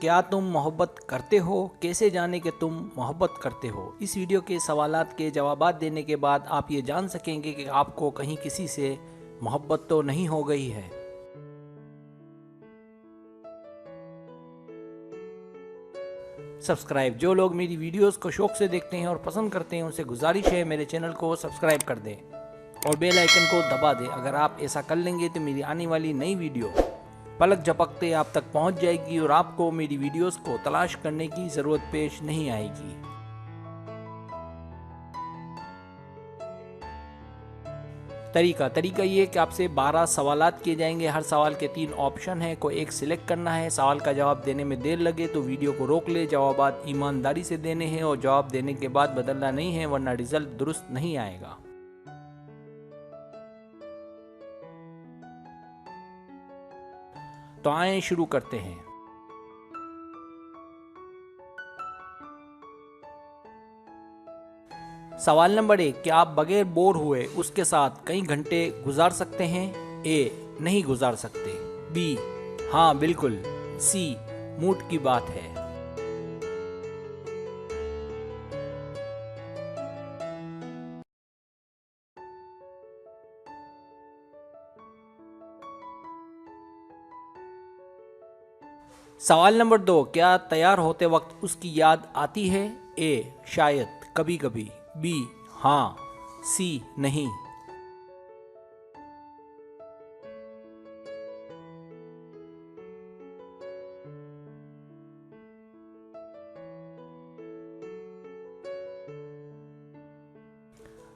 क्या तुम मोहब्बत करते हो? कैसे जाने कि तुम मोहब्बत करते हो? इस वीडियो के सवालात के जवाबात देने के बाद आप ये जान सकेंगे कि आपको कहीं किसी से मोहब्बत तो नहीं हो गई है। सब्सक्राइब, जो लोग मेरी वीडियोस को शौक से देखते हैं और पसंद करते हैं उनसे गुजारिश है मेरे चैनल को सब्सक्राइब कर दें और बेल आइकन को दबा दें। अगर आप ऐसा कर लेंगे तो मेरी आने वाली नई वीडियो पलक झपकते आप तक पहुंच जाएगी और आपको मेरी वीडियोस को तलाश करने की ज़रूरत पेश नहीं आएगी। तरीका ये कि आपसे 12 सवालात किए जाएंगे। हर सवाल के 3 ऑप्शन हैं, कोई एक सिलेक्ट करना है। सवाल का जवाब देने में देर लगे तो वीडियो को रोक ले। जवाबात ईमानदारी से देने हैं और जवाब देने के बाद बदलना नहीं है, वरना रिजल्ट दुरुस्त नहीं आएगा। तो आए शुरू करते हैं। सवाल नंबर 1, क्या आप बगैर बोर हुए उसके साथ कई घंटे गुजार सकते हैं? ए, नहीं गुजार सकते। बी, हाँ बिल्कुल। सी, मूड की बात है। सवाल नंबर 2, क्या तैयार होते वक्त उसकी याद आती है? ए, शायद, कभी कभी। बी, हाँ। सी, नहीं।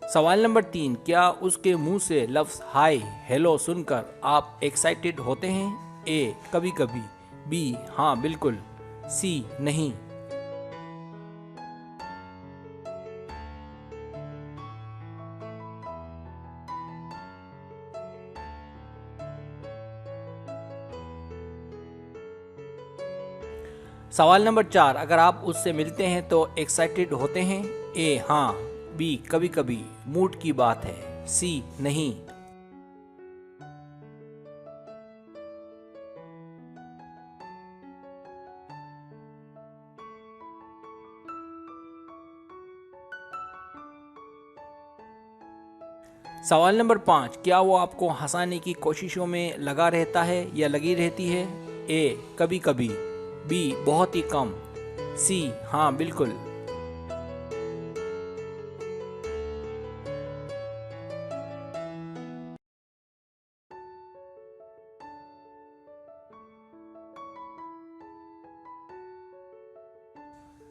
सवाल नंबर 3, क्या उसके मुंह से लफ्ज हाय हेलो सुनकर आप एक्साइटेड होते हैं? ए, कभी कभी। बी, हाँ बिल्कुल। सी, नहीं। सवाल नंबर 4, अगर आप उससे मिलते हैं तो एक्साइटेड होते हैं? ए, हाँ। बी, कभी कभी, मूड की बात है। सी, नहीं। सवाल नंबर 5, क्या वो आपको हंसाने की कोशिशों में लगा रहता है या लगी रहती है? ए, कभी कभी। बी, बहुत ही कम। सी, हाँ बिल्कुल।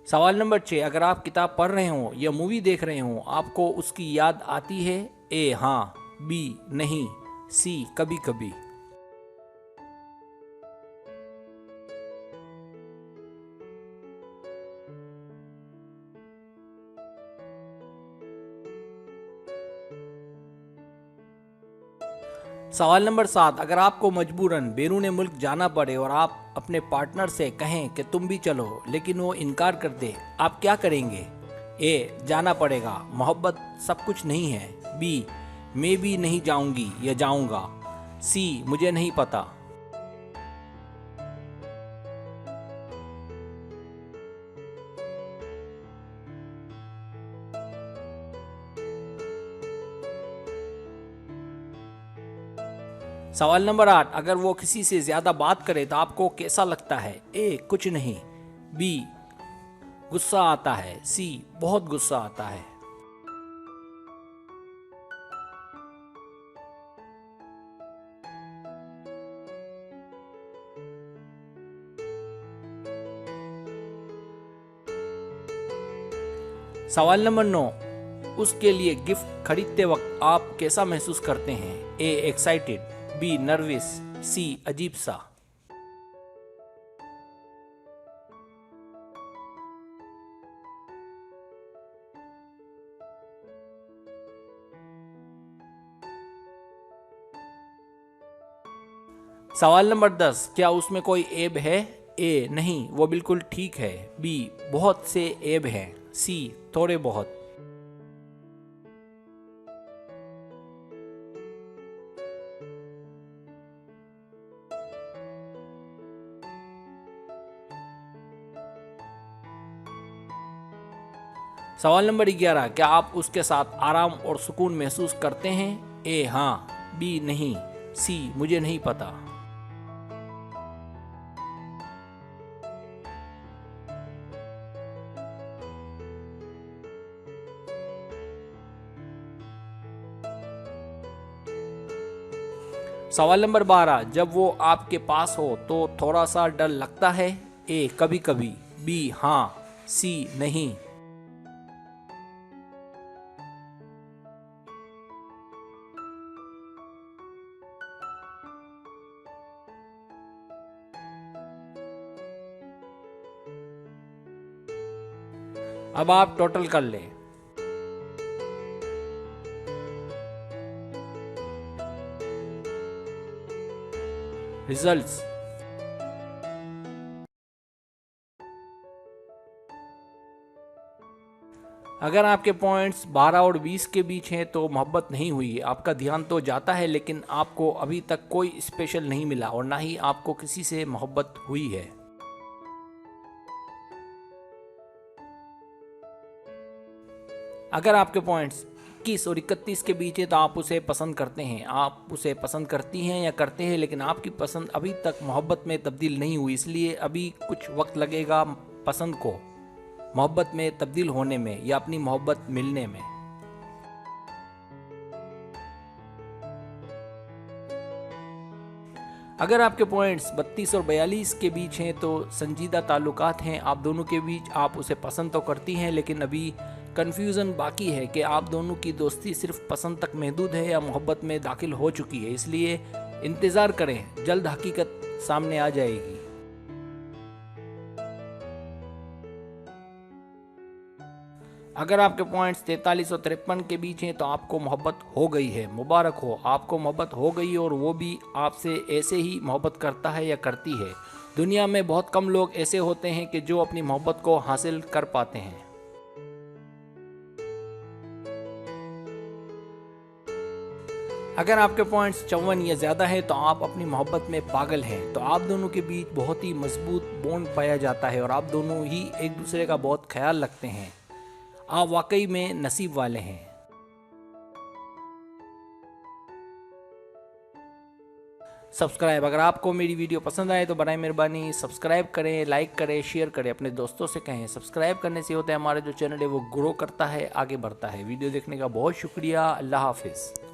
सवाल नंबर 6, अगर आप किताब पढ़ रहे हो या मूवी देख रहे हो आपको उसकी याद आती है? ए, हाँ। बी, नहीं। सी, कभी कभी। सवाल नंबर 7, अगर आपको मजबूरन बैरून मुल्क जाना पड़े और आप अपने पार्टनर से कहें कि तुम भी चलो, लेकिन वो इनकार कर दे, आप क्या करेंगे? ए, जाना पड़ेगा, मोहब्बत सब कुछ नहीं है। बी, मैं भी नहीं जाऊंगी या जाऊंगा। सी, मुझे नहीं पता। सवाल नंबर 8, अगर वो किसी से ज्यादा बात करे तो आपको कैसा लगता है? ए, कुछ नहीं। बी, गुस्सा आता है। सी, बहुत गुस्सा आता है। सवाल नंबर 9, उसके लिए गिफ्ट खरीदते वक्त आप कैसा महसूस करते हैं? A, excited. B, nervous. C, अजीब सा। सवाल नंबर 10, क्या उसमें कोई ऐब है? ए, नहीं, वो बिल्कुल ठीक है। बी, बहुत से ऐब हैं। सी, थोड़े बहुत। सवाल नंबर 11, क्या आप उसके साथ आराम और सुकून महसूस करते हैं? ए हाँ, बी नहीं, सी मुझे नहीं पता। सवाल नंबर 12, जब वो आपके पास हो तो थोड़ा सा डर लगता है? ए कभी कभी, बी हाँ, सी नहीं। अब आप टोटल कर लें। रिजल्ट्स। अगर आपके पॉइंट्स 12 और 20 के बीच हैं तो मोहब्बत नहीं हुई। आपका ध्यान तो जाता है लेकिन आपको अभी तक कोई स्पेशल नहीं मिला और ना ही आपको किसी से मोहब्बत हुई है। अगर आपके पॉइंट्स 21 और 31 के बीच है तो आप उसे पसंद करते हैं, आप उसे पसंद करती हैं या करते हैं, लेकिन आपकी पसंद अभी तक मोहब्बत में तब्दील नहीं हुई, इसलिए अभी कुछ वक्त लगेगा पसंद को मोहब्बत में तब्दील होने में या अपनी मोहब्बत मिलने में। अगर आपके पॉइंट्स 32 और 42 के बीच हैं तो संजीदा ताल्लुकात हैं आप दोनों के बीच, आप उसे पसंद तो करती हैं लेकिन अभी कन्फ्यूज़न बाकी है कि आप दोनों की दोस्ती सिर्फ पसंद तक महदूद है या मोहब्बत में दाखिल हो चुकी है, इसलिए इंतज़ार करें, जल्द हकीकत सामने आ जाएगी। अगर आपके पॉइंट्स 43 और 53 के बीच हैं तो आपको मोहब्बत हो गई है, मुबारक हो, आपको मोहब्बत हो गई और वो भी आपसे ऐसे ही मोहब्बत करता है या करती है। दुनिया में बहुत कम लोग ऐसे होते हैं कि जो अपनी मोहब्बत को हासिल कर पाते हैं। अगर आपके पॉइंट्स 54 या ज़्यादा है तो आप अपनी मोहब्बत में पागल हैं, तो आप दोनों के बीच बहुत ही मजबूत बॉन्ड पाया जाता है और आप दोनों ही एक दूसरे का बहुत ख्याल रखते हैं। आप वाकई में नसीब वाले हैं। सब्सक्राइब, अगर आपको मेरी वीडियो पसंद आए तो बराए मेहरबानी सब्सक्राइब करें, लाइक करें, शेयर करें, अपने दोस्तों से कहें। सब्सक्राइब करने से होता है हमारा जो चैनल है वो ग्रो करता है, आगे बढ़ता है। वीडियो देखने का बहुत शुक्रिया। अल्लाह हाफिज़।